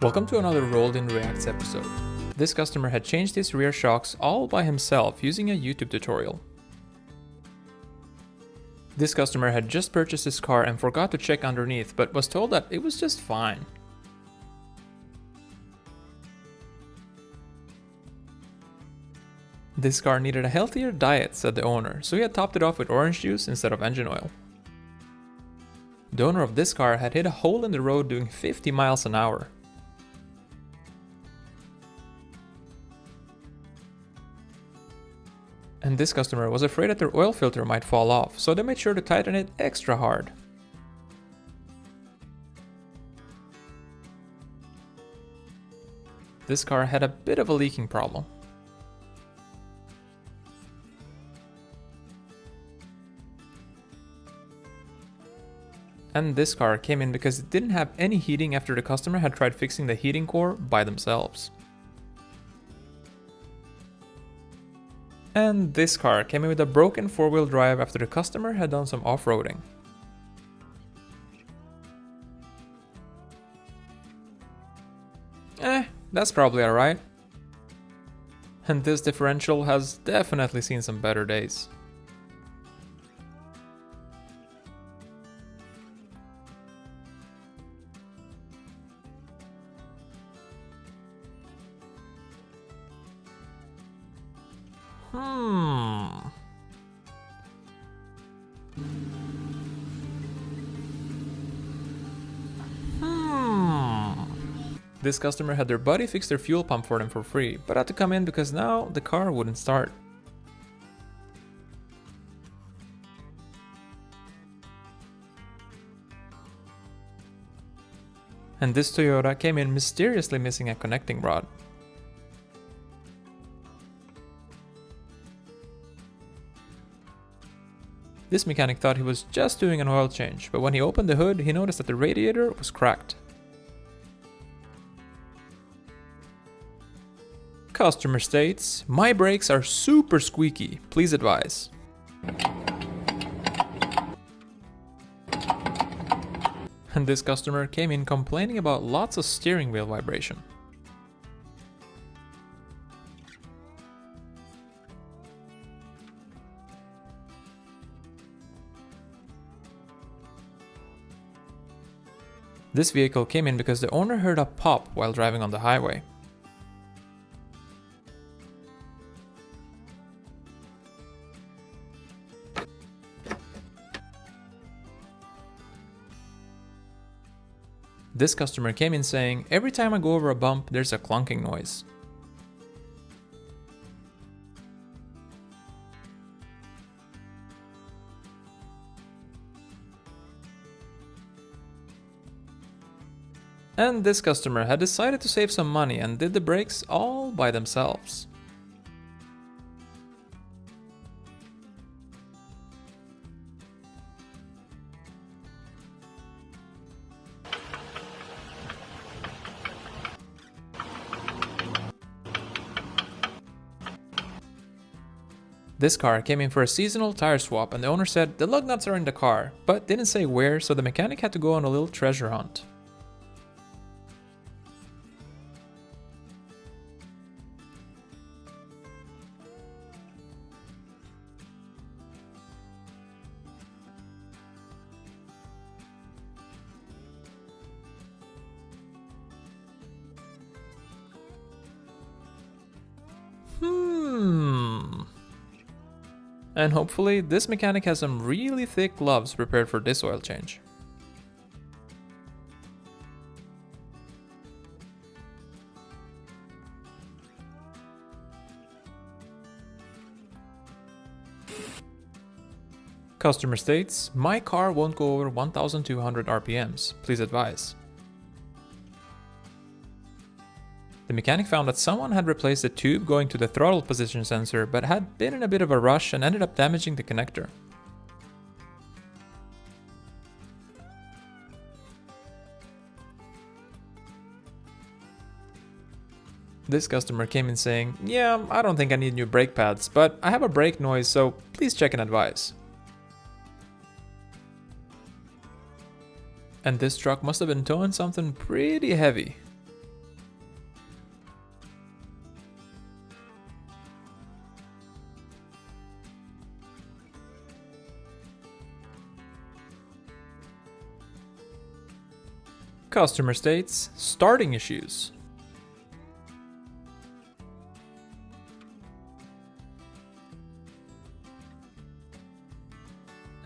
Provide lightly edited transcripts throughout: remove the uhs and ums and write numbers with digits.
Welcome to another Rolled in Reacts episode. This customer had changed his rear shocks all by himself using a YouTube tutorial. This customer had just purchased his car and forgot to check underneath, but was told that it was just fine. This car needed a healthier diet, said the owner, so he had topped it off with orange juice instead of engine oil. The owner of this car had hit a hole in the road doing 50 miles an hour. And this customer was afraid that their oil filter might fall off, so they made sure to tighten it extra hard. This car had a bit of a leaking problem. And this car came in because it didn't have any heating after the customer had tried fixing the heating core by themselves. And this car came in with a broken four-wheel drive after the customer had done some off-roading. That's probably alright. And this differential has definitely seen some better days. This customer had their buddy fix their fuel pump for them for free, but had to come in because now the car wouldn't start. And this Toyota came in mysteriously missing a connecting rod. This mechanic thought he was just doing an oil change, but when he opened the hood, he noticed that the radiator was cracked. Customer states, "My brakes are super squeaky, please advise." And this customer came in complaining about lots of steering wheel vibration. This vehicle came in because the owner heard a pop while driving on the highway. This customer came in saying, "Every time I go over a bump, there's a clunking noise." And this customer had decided to save some money and did the brakes all by themselves. This car came in for a seasonal tire swap and the owner said the lug nuts are in the car, but didn't say where, so the mechanic had to go on a little treasure hunt. And hopefully this mechanic has some really thick gloves prepared for this oil change. Customer states, "My car won't go over 1200 RPMs, please advise." The mechanic found that someone had replaced the tube going to the throttle position sensor, but had been in a bit of a rush and ended up damaging the connector. This customer came in saying, "Yeah, I don't think I need new brake pads, but I have a brake noise, so please check and advise." And this truck must have been towing something pretty heavy. Customer states starting issues.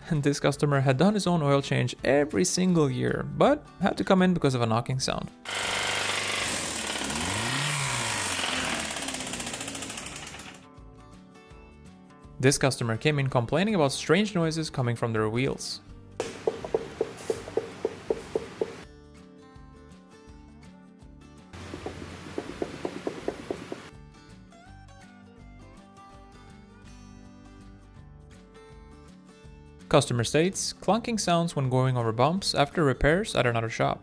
And this customer had done his own oil change every single year, but had to come in because of a knocking sound. This customer came in complaining about strange noises coming from their wheels. Customer states clunking sounds when going over bumps after repairs at another shop.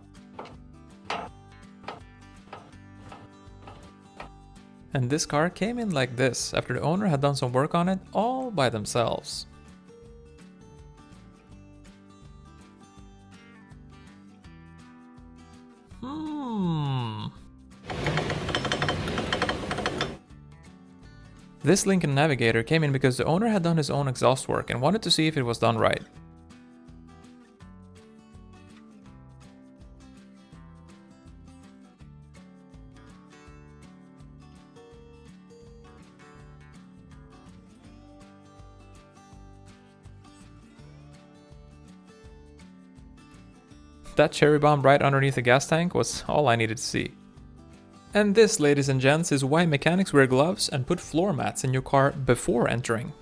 And this car came in like this after the owner had done some work on it all by themselves. This Lincoln Navigator came in because the owner had done his own exhaust work and wanted to see if it was done right. That cherry bomb right underneath the gas tank was all I needed to see. And this, ladies and gents, is why mechanics wear gloves and put floor mats in your car before entering.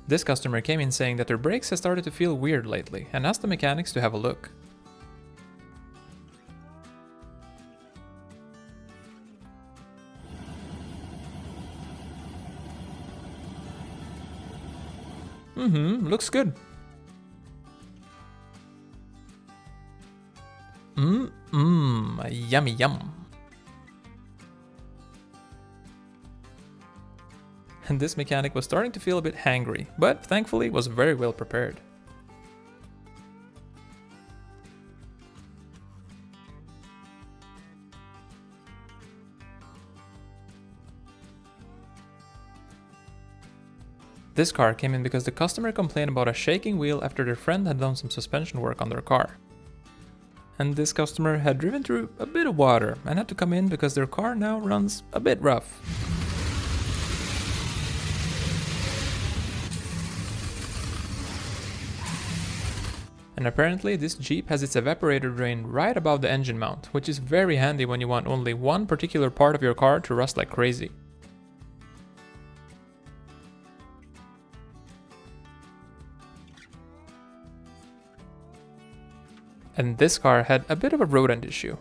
This customer came in saying that their brakes have started to feel weird lately and asked the mechanics to have a look. Looks good. Yummy yum. And this mechanic was starting to feel a bit hangry, but thankfully was very well prepared. This car came in because the customer complained about a shaking wheel after their friend had done some suspension work on their car. And this customer had driven through a bit of water and had to come in because their car now runs a bit rough. And apparently this Jeep has its evaporator drain right above the engine mount, which is very handy when you want only one particular part of your car to rust like crazy. And this car had a bit of a road end issue.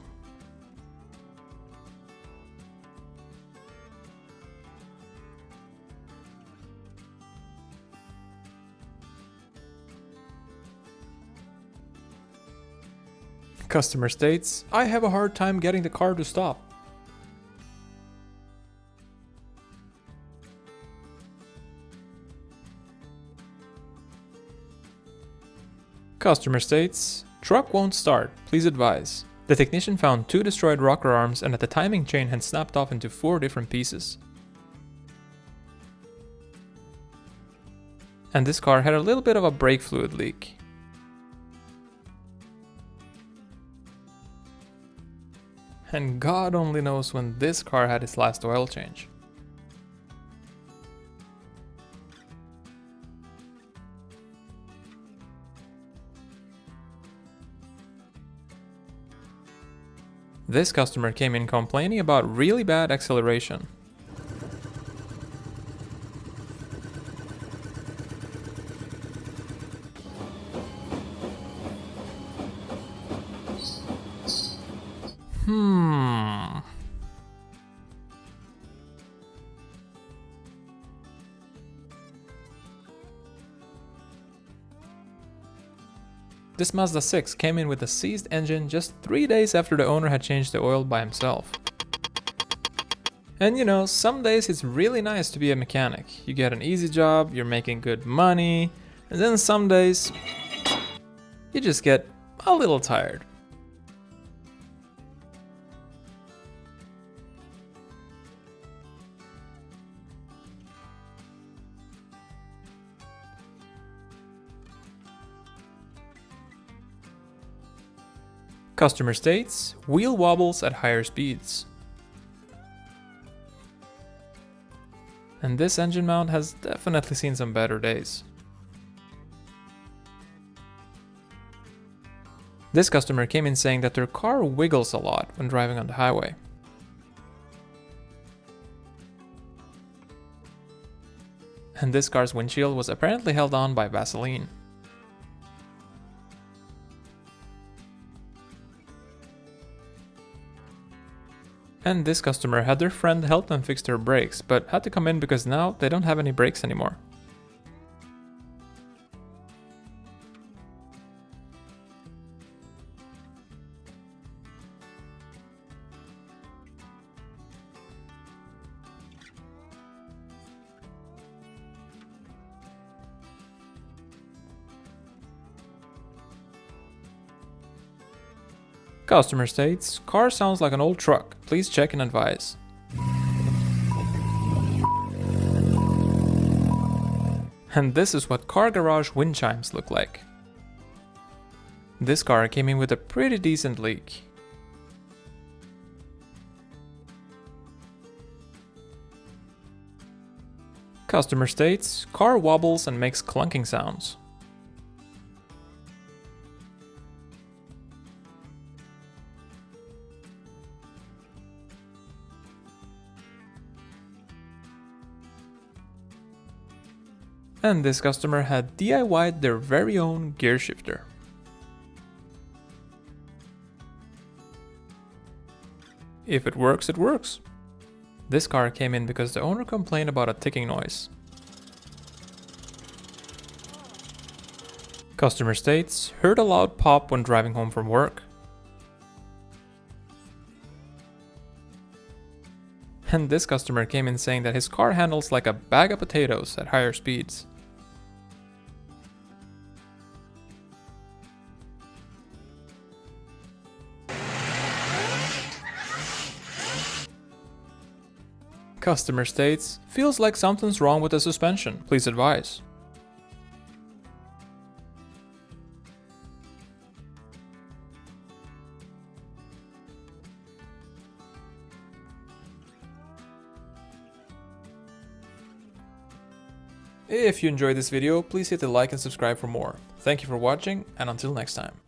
Customer states, I have a hard time getting the car to stop. Customer states, truck won't start, please advise. The technician found 2 destroyed rocker arms and that the timing chain had snapped off into 4 different pieces. And this car had a little bit of a brake fluid leak. And God only knows when this car had its last oil change. This customer came in complaining about really bad acceleration. This Mazda 6 came in with a seized engine just 3 days after the owner had changed the oil by himself. And you know, some days it's really nice to be a mechanic. You get an easy job, you're making good money, and then some days you just get a little tired. Customer states, wheel wobbles at higher speeds. And this engine mount has definitely seen some better days. This customer came in saying that their car wiggles a lot when driving on the highway. And this car's windshield was apparently held on by Vaseline. And this customer had their friend help them fix their brakes, but had to come in because now they don't have any brakes anymore. Customer states, car sounds like an old truck, please check and advise. And this is what car garage wind chimes look like. This car came in with a pretty decent leak. Customer states, car wobbles and makes clunking sounds. And this customer had DIY'd their very own gear shifter. If it works, it works. This car came in because the owner complained about a ticking noise. Customer states, heard a loud pop when driving home from work. And this customer came in saying that his car handles like a bag of potatoes at higher speeds. Customer states, feels like something's wrong with the suspension, please advise. If you enjoyed this video, please hit the like and subscribe for more. Thank you for watching, and until next time.